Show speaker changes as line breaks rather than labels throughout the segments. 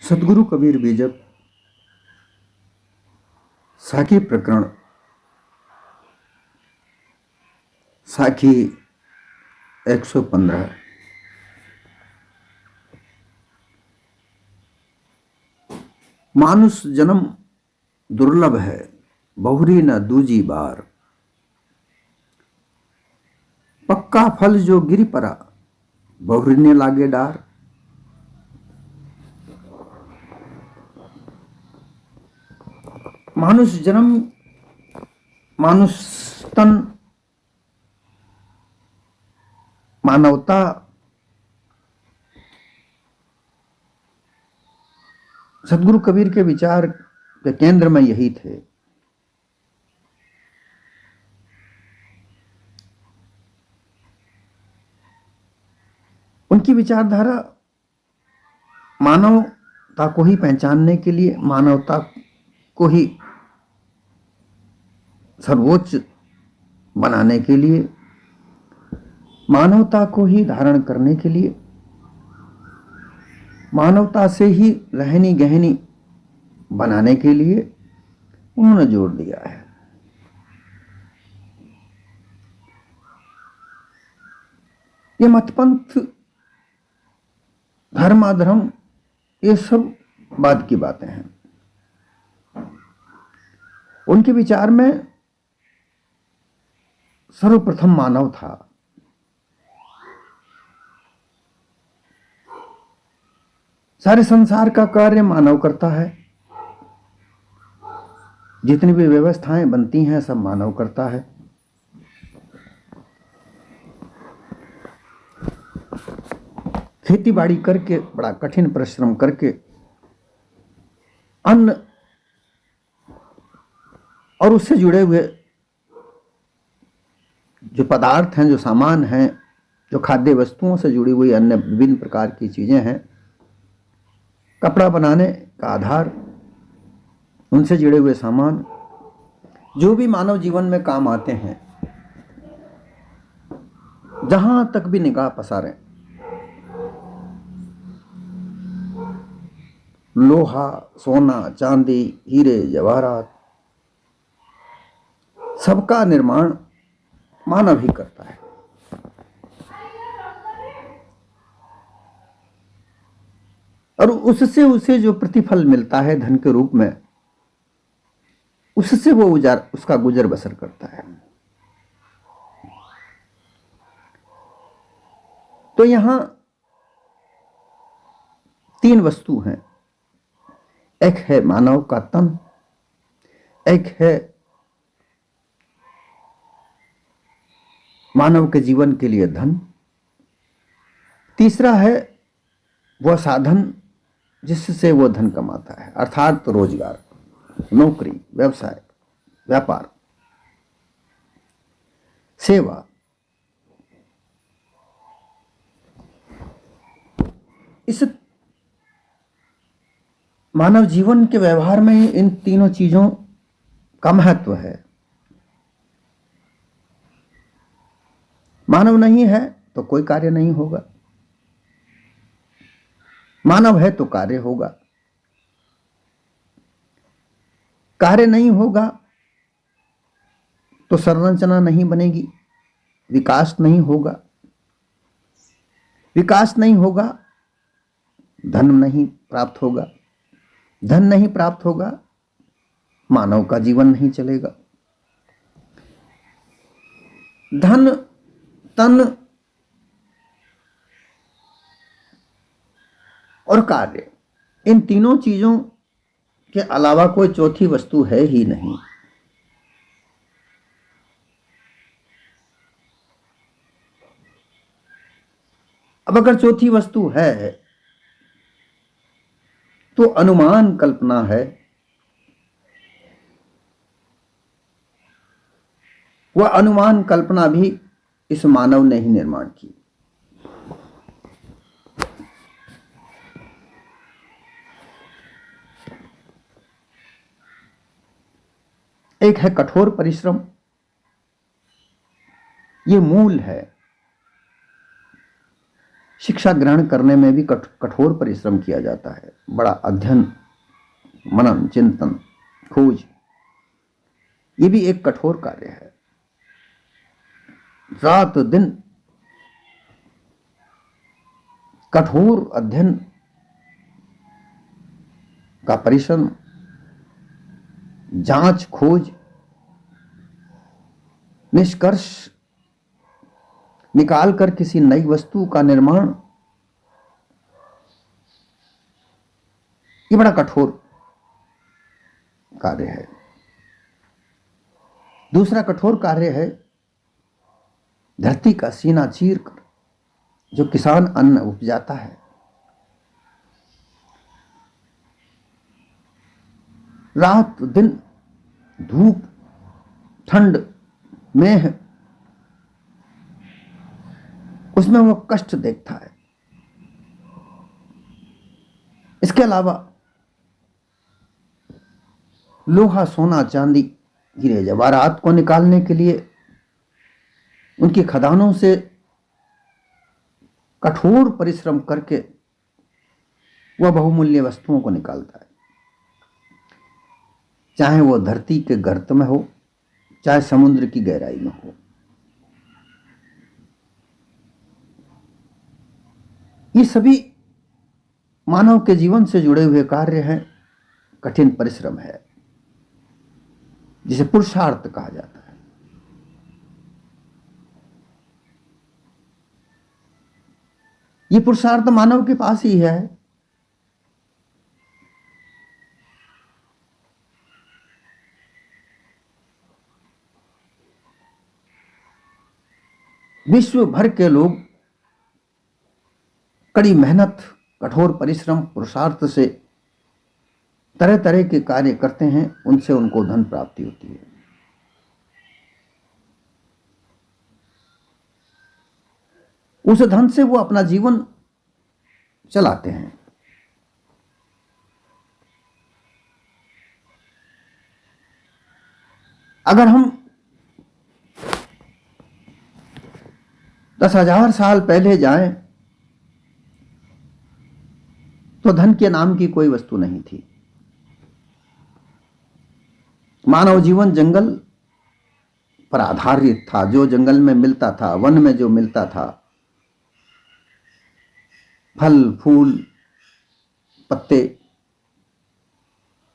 सदगुरु कबीर बीजक साखी प्रकरण साखी 115। मानुष जन्म दुर्लभ है, बहुरी न दूजी बार। पक्का फल जो गिर परा, बहुरी ने लागे डार। मानुष जन्म, मानुष तन, मानवता सदगुरु कबीर के विचार के केंद्र में यही थे। उनकी विचारधारा मानवता को ही पहचानने के लिए, मानवता को ही सर्वोच्च बनाने के लिए, मानवता को ही धारण करने के लिए, मानवता से ही रहनी गहनी बनाने के लिए उन्होंने जोर दिया है। ये मतपंथ, धर्म अधर्म, ये सब बाद की बातें हैं। उनके विचार में सर्वप्रथम मानव था। सारे संसार का कार्य मानव करता है। जितनी भी व्यवस्थाएं बनती हैं सब मानव करता है। खेती बाड़ी करके, बड़ा कठिन परिश्रम करके अन्न और उससे जुड़े हुए जो पदार्थ हैं, जो सामान हैं, जो खाद्य वस्तुओं से जुड़ी हुई अन्य विभिन्न प्रकार की चीजें हैं, कपड़ा बनाने का आधार, उनसे जुड़े हुए सामान, जो भी मानव जीवन में काम आते हैं, जहां तक भी निगाह पसारें, लोहा, सोना, चांदी, हीरे, जवाहरात, सबका निर्माण मानव ही करता है। और उससे उसे जो प्रतिफल मिलता है धन के रूप में, उससे वो उसका गुजर बसर करता है। तो यहां तीन वस्तु हैं। एक है मानव का तन, एक है मानव के जीवन के लिए धन, तीसरा है वह साधन जिससे वो धन कमाता है, अर्थात रोजगार, नौकरी, व्यवसाय, व्यापार, सेवा। इस मानव जीवन के व्यवहार में इन तीनों चीजों का महत्व है। मानव नहीं है तो कोई कार्य नहीं होगा, मानव है तो कार्य होगा, कार्य नहीं होगा तो संरचना नहीं बनेगी, विकास नहीं होगा, विकास नहीं होगा, धन नहीं प्राप्त होगा, धन नहीं प्राप्त होगा, मानव का जीवन नहीं चलेगा। धन, तन और कार्य, इन तीनों चीजों के अलावा कोई चौथी वस्तु है ही नहीं। अब अगर चौथी वस्तु है तो अनुमान कल्पना है। वह अनुमान कल्पना भी इस मानव ने ही निर्माण की। एक है कठोर परिश्रम, ये मूल है। शिक्षा ग्रहण करने में भी कठोर परिश्रम किया जाता है। बड़ा अध्ययन, मनन, चिंतन, खोज, ये भी एक कठोर कार्य है। रात दिन कठोर अध्ययन का परिश्रम, जांच, खोज, निष्कर्ष निकालकर किसी नई वस्तु का निर्माण, ये बड़ा कठोर कार्य है। दूसरा कठोर कार्य है धरती का सीना चीरकर जो किसान अन्न उपजाता है। रात दिन धूप, ठंड, मेह, उसमें वो कष्ट देखता है। इसके अलावा लोहा, सोना, चांदी, हीरे जवाहरात को निकालने के लिए उनकी खदानों से कठोर परिश्रम करके वह बहुमूल्य वस्तुओं को निकालता है, चाहे वो धरती के गर्त में हो, चाहे समुद्र की गहराई में हो। ये सभी मानव के जीवन से जुड़े हुए कार्य हैं, कठिन परिश्रम है, जिसे पुरुषार्थ कहा जाता है। ये पुरुषार्थ मानव के पास ही है। विश्व भर के लोग कड़ी मेहनत, कठोर परिश्रम, पुरुषार्थ से तरह तरह के कार्य करते हैं, उनसे उनको धन प्राप्ति होती है। उस धन से वो अपना जीवन चलाते हैं। अगर हम 10,000 साल पहले जाएं तो धन के नाम की कोई वस्तु नहीं थी। मानव जीवन जंगल पर आधारित था। जो जंगल में मिलता था, वन में जो मिलता था, फल, फूल, पत्ते,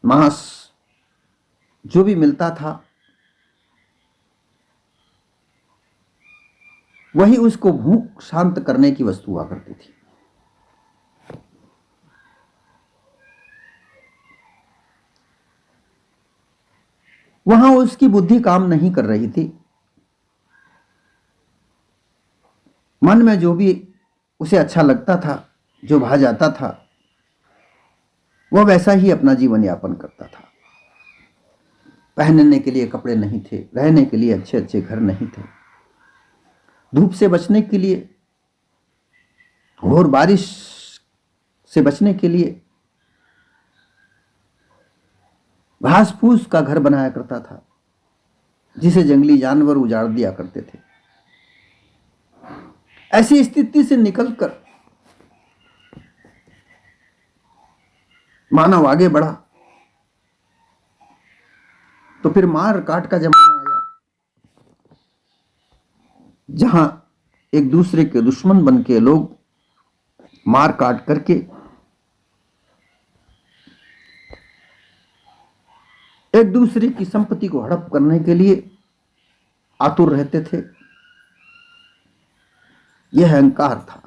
मांस, जो भी मिलता था, वही उसको भूख शांत करने की वस्तु हुआ करती थी। वहां उसकी बुद्धि काम नहीं कर रही थी। मन में जो भी उसे अच्छा लगता था, जो भा जाता था, वह वैसा ही अपना जीवन यापन करता था। पहनने के लिए कपड़े नहीं थे, रहने के लिए अच्छे अच्छे घर नहीं थे, धूप से बचने के लिए, घोर बारिश से बचने के लिए घास फूस का घर बनाया करता था, जिसे जंगली जानवर उजाड़ दिया करते थे। ऐसी स्थिति से निकलकर मानव आगे बढ़ा तो फिर मार काट का जमाना आया, जहां एक दूसरे के दुश्मन बन के लोग मार काट करके एक दूसरे की संपत्ति को हड़प करने के लिए आतुर रहते थे। यह अहंकार था।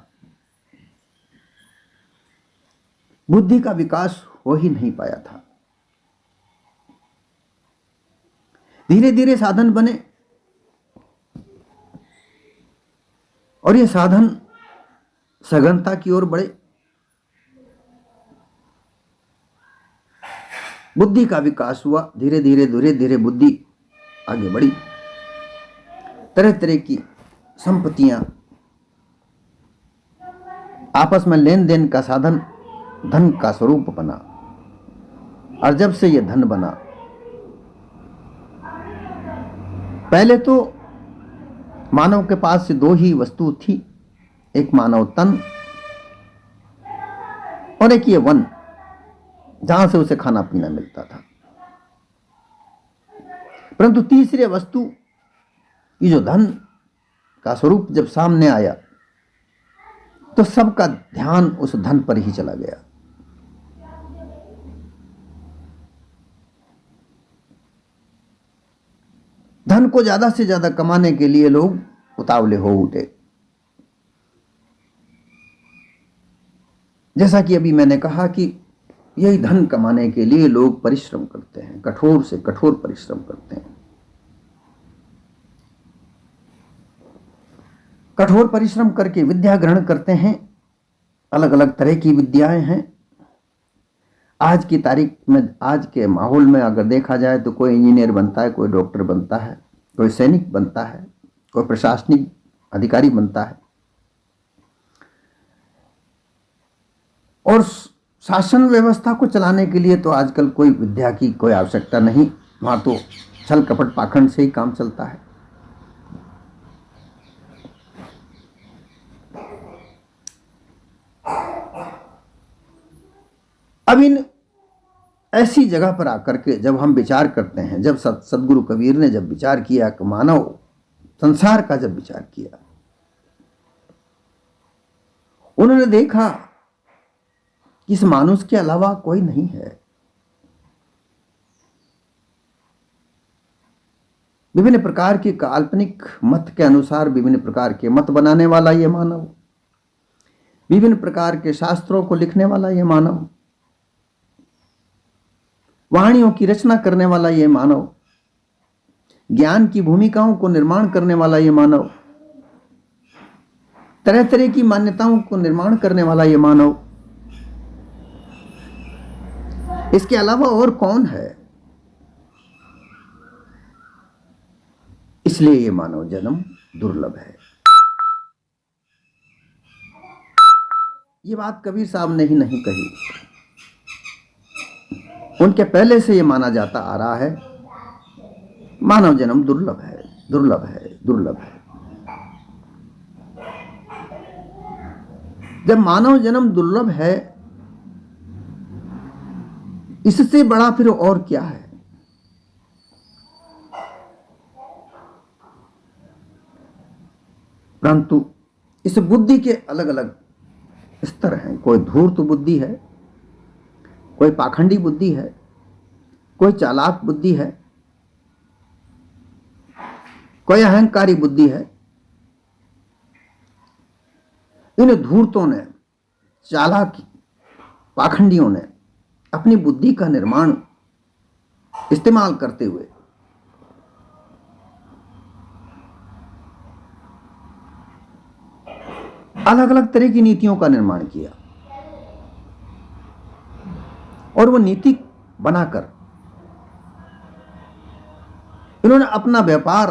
बुद्धि का विकास हो ही नहीं पाया था। धीरे धीरे साधन बने और ये साधन सघनता की ओर बढ़े। बुद्धि का विकास हुआ, धीरे धीरे बुद्धि आगे बढ़ी। तरह तरह की संपत्तियां, आपस में लेन देन का साधन धन का स्वरूप बना। और जब से यह धन बना, पहले तो मानव के पास से दो ही वस्तु थी, एक मानव तन और एक ये वन जहां से उसे खाना पीना मिलता था। परंतु तीसरी वस्तु, ये जो धन का स्वरूप जब सामने आया तो सबका ध्यान उस धन पर ही चला गया। धन को ज्यादा से ज्यादा कमाने के लिए लोग उतावले हो उठे। जैसा कि अभी मैंने कहा कि यही धन कमाने के लिए लोग परिश्रम करते हैं, कठोर से कठोर परिश्रम करते हैं। कठोर परिश्रम करके विद्या ग्रहण करते हैं। अलग अलग तरह की विद्याएं हैं। आज की तारीख में, आज के माहौल में अगर देखा जाए तो कोई इंजीनियर बनता है, कोई डॉक्टर बनता है, कोई सैनिक बनता है, कोई प्रशासनिक अधिकारी बनता है। और शासन व्यवस्था को चलाने के लिए तो आजकल कोई विद्या की कोई आवश्यकता नहीं, वहां तो छल कपट पाखंड से ही काम चलता है। अब इन ऐसी जगह पर आकर के जब हम विचार करते हैं, जब सदगुरु कबीर ने जब विचार किया कि मानव संसार का जब विचार किया, उन्होंने देखा कि इस मानुष के अलावा कोई नहीं है। विभिन्न प्रकार के काल्पनिक मत के अनुसार विभिन्न प्रकार के मत बनाने वाला ये मानव, विभिन्न प्रकार के शास्त्रों को लिखने वाला ये मानव, वाणियों की रचना करने वाला ये मानव, ज्ञान की भूमिकाओं को निर्माण करने वाला ये मानव, तरह तरह की मान्यताओं को निर्माण करने वाला ये मानव, इसके अलावा और कौन है? इसलिए ये मानव जन्म दुर्लभ है। ये बात कबीर साहब ने ही नहीं कही, उनके पहले से ये माना जाता आ रहा है, मानव जन्म दुर्लभ है, दुर्लभ है, दुर्लभ है। जब मानव जन्म दुर्लभ है, इससे बड़ा फिर और क्या है? परंतु इस बुद्धि के अलग अलग स्तर हैं। कोई धूर्त बुद्धि है, कोई पाखंडी बुद्धि है, कोई चालाक बुद्धि है, कोई अहंकारी बुद्धि है। इन धूर्तों ने, चालाक पाखंडियों ने अपनी बुद्धि का निर्माण इस्तेमाल करते हुए अलग अलग तरह की नीतियों का निर्माण किया और वो नीति बनाकर इन्होंने अपना व्यापार,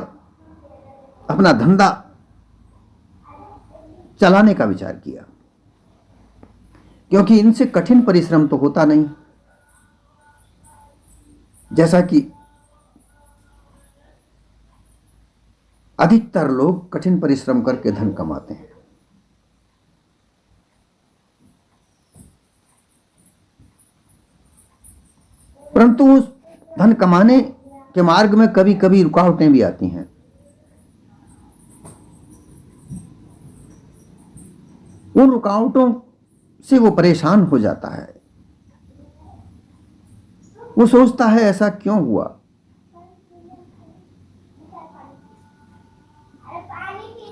अपना धंधा चलाने का विचार किया, क्योंकि इनसे कठिन परिश्रम तो होता नहीं। जैसा कि अधिकतर लोग कठिन परिश्रम करके धन कमाते हैं, परंतु उस धन कमाने के मार्ग में कभी कभी रुकावटें भी आती हैं। उन रुकावटों से वो परेशान हो जाता है। वो सोचता है ऐसा क्यों हुआ?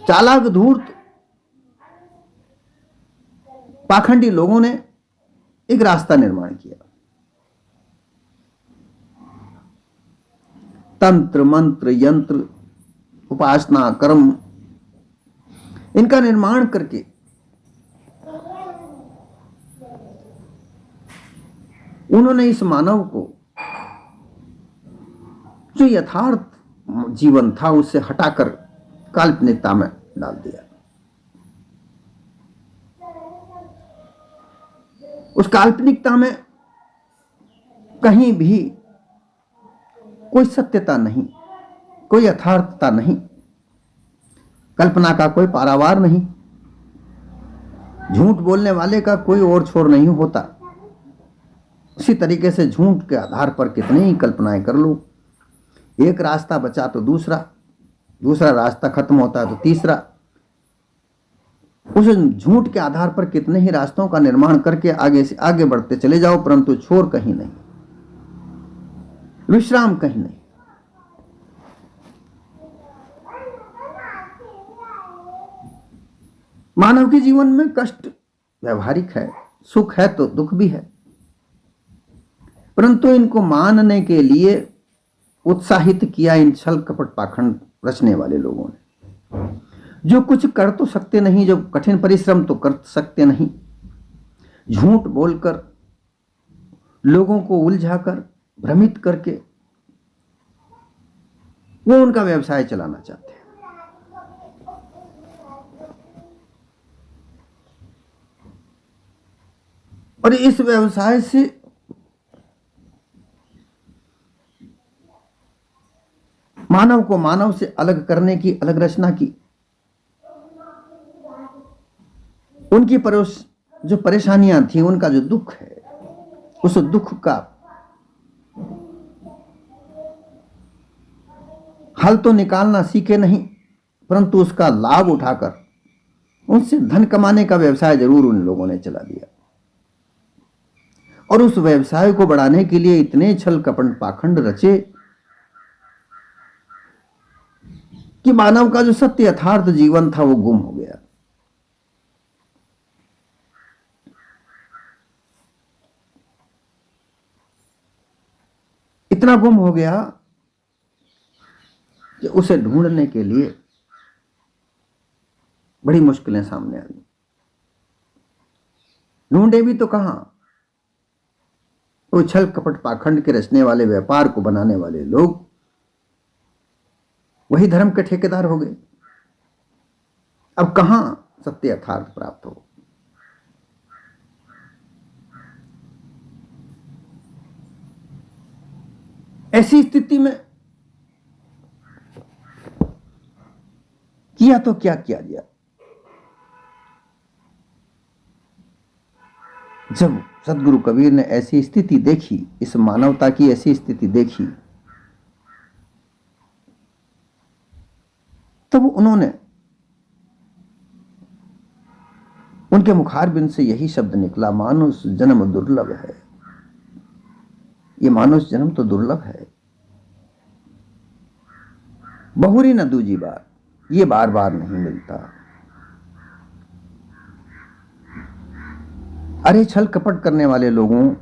चालाक धूर्त पाखंडी लोगों ने एक रास्ता निर्माण किया। तंत्र, मंत्र, यंत्र, उपासना, कर्म, इनका निर्माण करके उन्होंने इस मानव को जो यथार्थ जीवन था उससे हटाकर काल्पनिकता में डाल दिया। उस काल्पनिकता में कहीं भी कोई सत्यता नहीं, कोई यथार्थता नहीं, कल्पना का कोई पारावार नहीं, झूठ बोलने वाले का कोई और छोर नहीं होता। उसी तरीके से झूठ के आधार पर कितनी ही कल्पनाएं कर लो। एक रास्ता बचा तो दूसरा, दूसरा रास्ता खत्म होता है तो तीसरा। उस झूठ के आधार पर कितने ही रास्तों का निर्माण करके आगे से आगे बढ़ते चले जाओ, परंतु छोर कहीं नहीं, विश्राम कहीं नहीं। मानव के जीवन में कष्ट व्यवहारिक है, सुख है तो दुख भी है, परंतु इनको मानने के लिए उत्साहित किया इन छल कपट पाखंड रचने वाले लोगों ने। जो कुछ कर तो सकते नहीं, जो कठिन परिश्रम तो कर सकते नहीं, झूठ बोलकर लोगों को उलझाकर भ्रमित करके वो उनका व्यवसाय चलाना चाहते हैं। और इस व्यवसाय से मानव को मानव से अलग करने की अलग रचना की। उनकी जो परेशानियां थी, उनका जो दुख है, उस दुख का हल तो निकालना सीखे नहीं, परंतु उसका लाभ उठाकर उनसे धन कमाने का व्यवसाय जरूर उन लोगों ने चला दिया। और उस व्यवसाय को बढ़ाने के लिए इतने छल कपट पाखंड रचे कि मानव का जो सत्य यथार्थ जीवन था वो गुम हो गया। इतना गुम हो गया कि उसे ढूंढने के लिए बड़ी मुश्किलें सामने आ गई। ढूंढे भी तो कहां? वो छल कपट पाखंड के रचने वाले, व्यापार को बनाने वाले लोग वही धर्म के ठेकेदार हो गए। अब कहां सत्य यथार्थ प्राप्त हो? ऐसी स्थिति में किया तो क्या किया गया? जब सदगुरु कबीर ने ऐसी स्थिति देखी, इस मानवता की ऐसी स्थिति देखी, तब उन्होंने, उनके मुखारबिंद से यही शब्द निकला, मानुष जन्म दुर्लभ है। ये मानुष जन्म तो दुर्लभ है, बहुरी न दूजी बार, ये बार बार नहीं मिलता। अरे छल कपट करने वाले लोगों,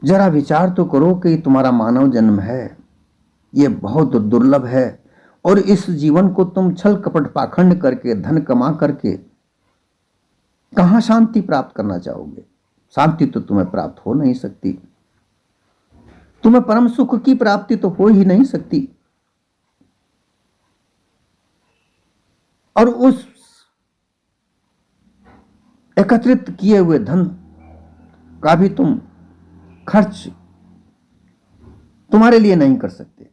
जरा विचार तो करो कि तुम्हारा मानव जन्म है, ये बहुत दुर्लभ है, और इस जीवन को तुम छल कपट पाखंड करके, धन कमा करके कहां शांति प्राप्त करना चाहोगे? शांति तो तुम्हें प्राप्त हो नहीं सकती, तुम्हें परम सुख की प्राप्ति तो हो ही नहीं सकती। और उस एकत्रित किए हुए धन का भी तुम खर्च तुम्हारे लिए नहीं कर सकते।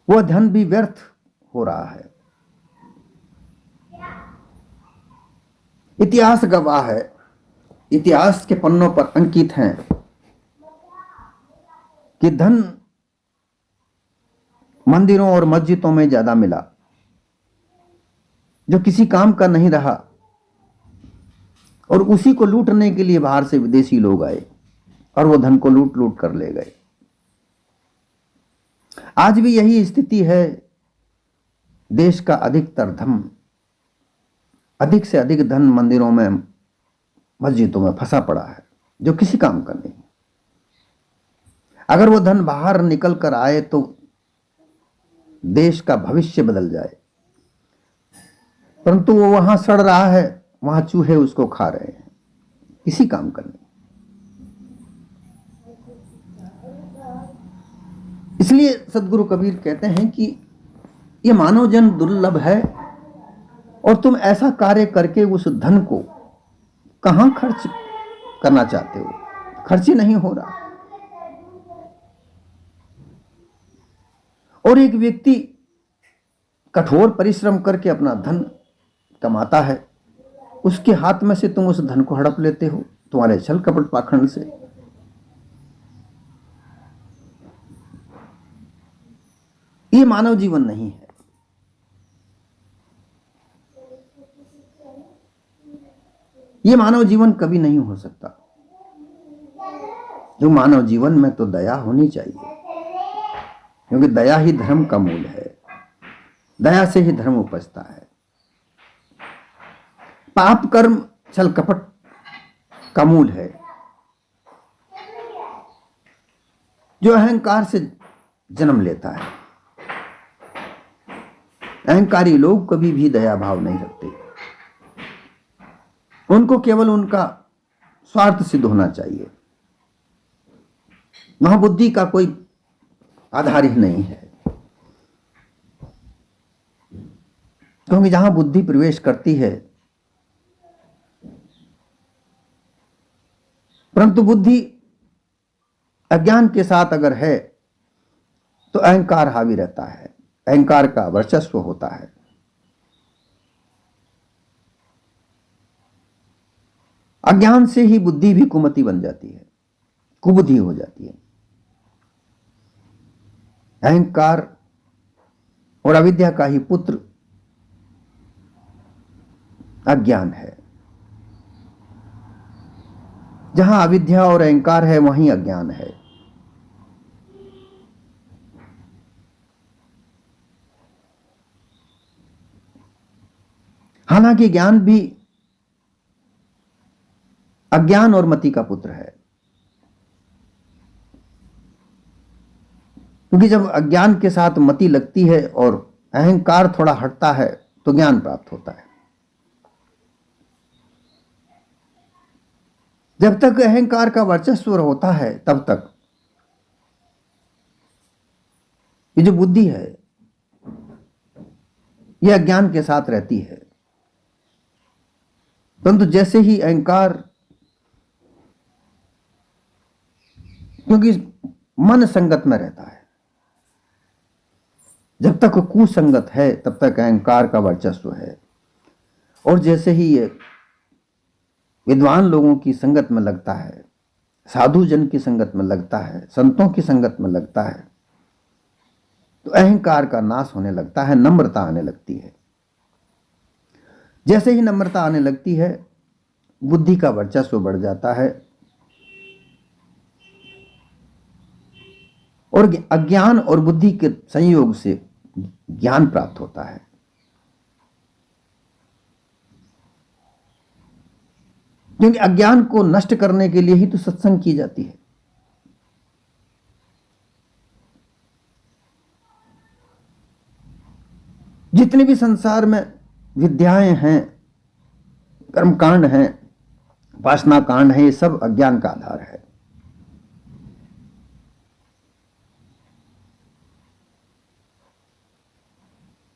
वह धन भी व्यर्थ हो रहा है। इतिहास गवाह है, इतिहास के पन्नों पर अंकित हैं कि धन मंदिरों और मस्जिदों में ज्यादा मिला, जो किसी काम का नहीं रहा, और उसी को लूटने के लिए बाहर से विदेशी लोग आए और वो धन को लूट लूट कर ले गए। आज भी यही स्थिति है। देश का अधिकतर धन, अधिक से अधिक धन मंदिरों में, मस्जिदों में फंसा पड़ा है, जो किसी काम का नहीं। अगर वो धन बाहर निकल कर आए तो देश का भविष्य बदल जाए, परंतु वो वहां सड़ रहा है, वहां चूहे उसको खा रहे हैं, किसी काम का नहीं। इसलिए सदगुरु कबीर कहते हैं कि ये मानव जन्म दुर्लभ है, और तुम ऐसा कार्य करके उस धन को कहां खर्च करना चाहते हो? खर्च ही नहीं हो रहा। और एक व्यक्ति कठोर परिश्रम करके अपना धन कमाता है, उसके हाथ में से तुम उस धन को हड़प लेते हो तुम्हारे छल कपट पाखंड से। ये मानव जीवन नहीं है। ये मानव जीवन कभी नहीं हो सकता। जो मानव जीवन में तो दया होनी चाहिए, क्योंकि दया ही धर्म का मूल है। दया से ही धर्म उपजता है। पाप कर्म छल कपट का मूल है, जो अहंकार से जन्म लेता है। अहंकारी लोग कभी भी दया भाव नहीं रखते। उनको केवल उनका स्वार्थ सिद्ध होना चाहिए। वहां बुद्धि का कोई आधार ही नहीं है, क्योंकि जहां बुद्धि प्रवेश करती है, परंतु बुद्धि अज्ञान के साथ अगर है तो अहंकार हावी रहता है, अहंकार का वर्चस्व होता है। अज्ञान से ही बुद्धि भी कुमति बन जाती है, कुबुद्धि हो जाती है। अहंकार और अविद्या का ही पुत्र अज्ञान है। जहां अविद्या और अहंकार है वहीं अज्ञान है। हालांकि ज्ञान भी अज्ञान और मति का पुत्र है, क्योंकि जब अज्ञान के साथ मति लगती है और अहंकार थोड़ा हटता है तो ज्ञान प्राप्त होता है। जब तक अहंकार का वर्चस्व होता है तब तक ये जो बुद्धि है यह अज्ञान के साथ रहती है। परंतु जैसे ही अहंकार, क्योंकि मन संगत में रहता है, जब तक कुसंगत है तब तक अहंकार का वर्चस्व है। और जैसे ही ये विद्वान लोगों की संगत में लगता है, साधु जन की संगत में लगता है, संतों की संगत में लगता है, तो अहंकार का नाश होने लगता है, नम्रता आने लगती है। जैसे ही नम्रता आने लगती है, बुद्धि का वर्चस्व बढ़ जाता है और अज्ञान और बुद्धि के संयोग से ज्ञान प्राप्त होता है। क्योंकि अज्ञान को नष्ट करने के लिए ही तो सत्संग की जाती है। जितने भी संसार में विद्याएं हैं, कर्मकांड हैं, वासना कांड है, ये सब अज्ञान का आधार है।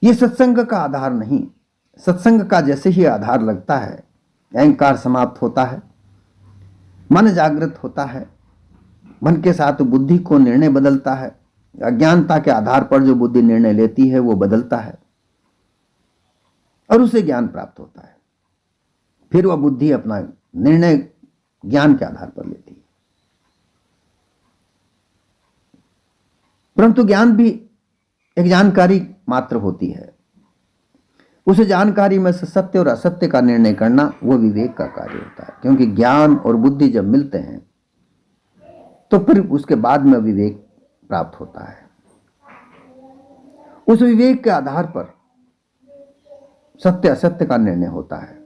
ये सत्संग का आधार नहीं। सत्संग का जैसे ही आधार लगता है, अहंकार समाप्त होता है, मन जागृत होता है, मन के साथ बुद्धि को निर्णय बदलता है। अज्ञानता के आधार पर जो बुद्धि निर्णय लेती है वो बदलता है और उसे ज्ञान प्राप्त होता है। फिर वह बुद्धि अपना निर्णय ज्ञान के आधार पर लेती है। परंतु ज्ञान भी एक जानकारी मात्र होती है। उस जानकारी में से सत्य और असत्य का निर्णय करना वो विवेक का कार्य होता है। क्योंकि ज्ञान और बुद्धि जब मिलते हैं तो फिर उसके बाद में विवेक प्राप्त होता है। उस विवेक के आधार पर सत्य असत्य का निर्णय होता है।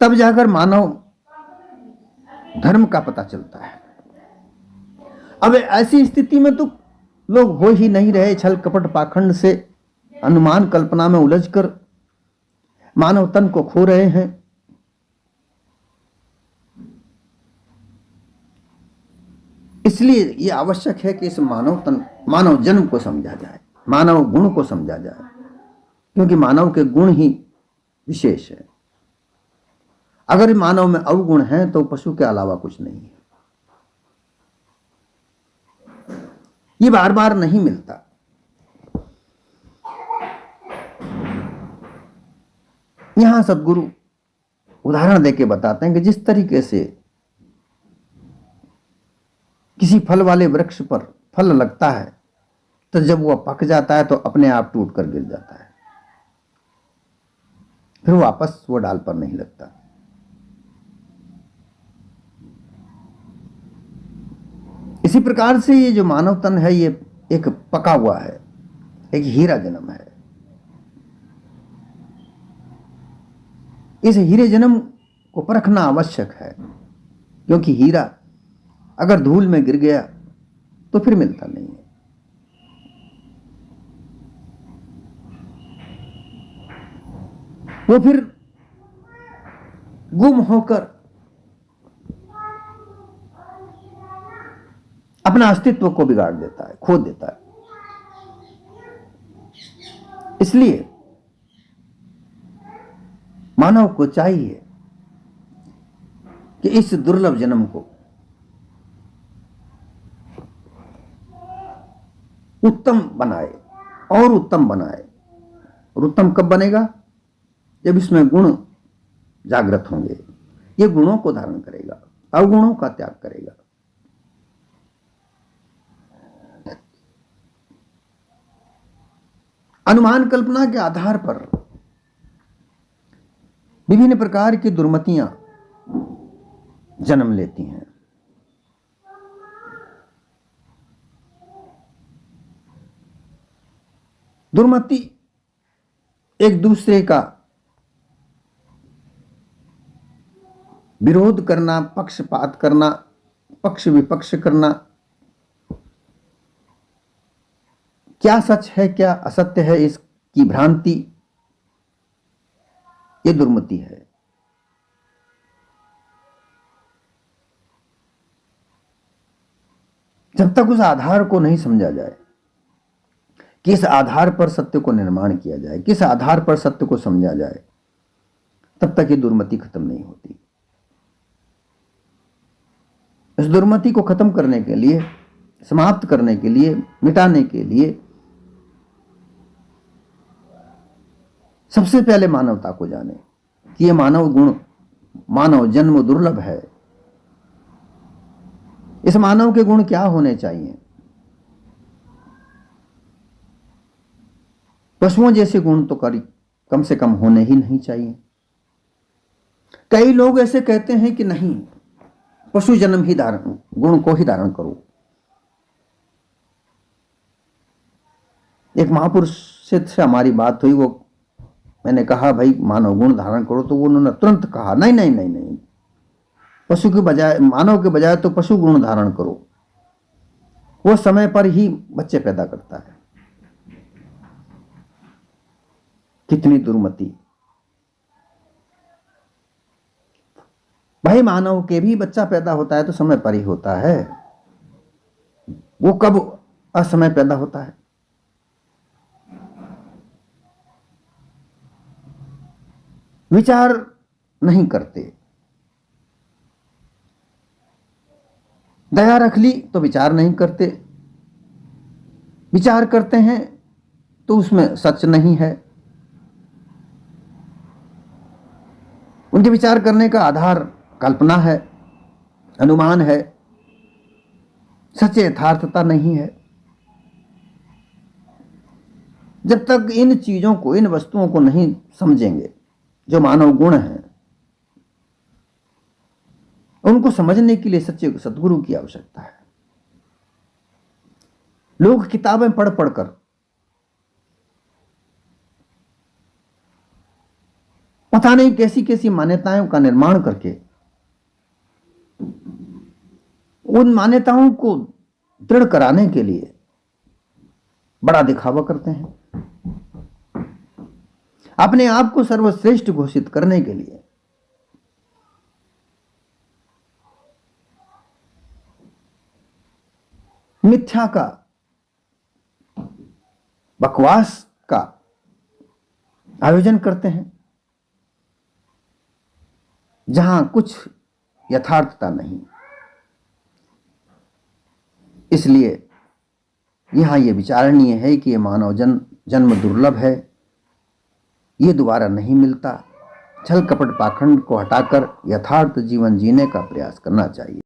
तब जाकर मानव धर्म का पता चलता है। अब ऐसी स्थिति में तो लोग हो ही नहीं रहे, छल कपट पाखंड से अनुमान कल्पना में उलझकर मानव तन को खो रहे हैं। इसलिए यह आवश्यक है कि इस मानव जन्म को समझा जाए, मानव गुण को समझा जाए, क्योंकि मानव के गुण ही विशेष है। अगर मानव में अवगुण है तो पशु के अलावा कुछ नहीं है। ये बार बार नहीं मिलता। यहां सद्गुरु उदाहरण देके बताते हैं कि जिस तरीके से किसी फल वाले वृक्ष पर फल लगता है तो जब वह पक जाता है तो अपने आप टूट कर गिर जाता है, फिर वापस वो डाल पर नहीं लगता। इसी प्रकार से ये जो मानव तन है ये एक पका हुआ है, एक हीरा जन्म है। इस हीरे जन्म को परखना आवश्यक है, क्योंकि हीरा अगर धूल में गिर गया तो फिर मिलता नहीं है। वो फिर गुम होकर अपना अस्तित्व को बिगाड़ देता है, खो देता है। इसलिए मानव को चाहिए कि इस दुर्लभ जन्म को उत्तम बनाए और उत्तम बनाए। और उत्तम कब बनेगा? जब इसमें गुण जागृत होंगे। ये गुणों को धारण करेगा, अवगुणों का त्याग करेगा। अनुमान कल्पना के आधार पर विभिन्न प्रकार की दुर्मतियां जन्म लेती हैं। दुर्मति एक दूसरे का विरोध करना, पक्षपात करना, पक्ष विपक्ष करना, क्या सच है क्या असत्य है इसकी भ्रांति, ये दुर्मति है। जब तक उस आधार को नहीं समझा जाए, किस आधार पर सत्य को निर्माण किया जाए, किस आधार पर सत्य को समझा जाए, तब तक ये दुर्मति खत्म नहीं होती। इस दुर्मति को खत्म करने के लिए, समाप्त करने के लिए, मिटाने के लिए सबसे पहले मानवता को जाने कि ये मानव गुण, मानव जन्म दुर्लभ है। इस मानव के गुण क्या होने चाहिए? पशुओं जैसे गुण तो कम से कम होने ही नहीं चाहिए। कई लोग ऐसे कहते हैं कि नहीं, पशु जन्म ही गुण को ही धारण करो। एक महापुरुष से हमारी बात हुई, वो मैंने कहा भाई मानव गुण धारण करो, तो उन्होंने तुरंत कहा नहीं नहीं नहीं नहीं, पशु के बजाय, मानव के बजाय तो पशु गुण धारण करो। वो समय पर ही बच्चे पैदा करता है। कितनी दुर्मति! भाई मानव के भी बच्चा पैदा होता है तो समय पर ही होता है, वो कब असमय पैदा होता है? विचार नहीं करते, दया रख ली तो विचार नहीं करते, विचार करते हैं तो उसमें सच नहीं है। उनके विचार करने का आधार कल्पना है, अनुमान है, सच यथार्थता नहीं है। जब तक इन चीजों को, इन वस्तुओं को नहीं समझेंगे जो मानव गुण हैं, उनको समझने के लिए सच्चे सद्गुरु की आवश्यकता है। लोग किताबें पढ़ पढ़कर पता नहीं कैसी कैसी मान्यताओं का निर्माण करके उन मान्यताओं को दृढ़ कराने के लिए बड़ा दिखावा करते हैं, अपने आप को सर्वश्रेष्ठ घोषित करने के लिए। मिथ्या का, बकवास का आयोजन करते हैं, जहां कुछ यथार्थता नहीं। इसलिए यहां यह विचारणीय है कि यह मानव जन्म दुर्लभ है, ये दोबारा नहीं मिलता। छल कपट पाखंड को हटाकर यथार्थ जीवन जीने का प्रयास करना चाहिए।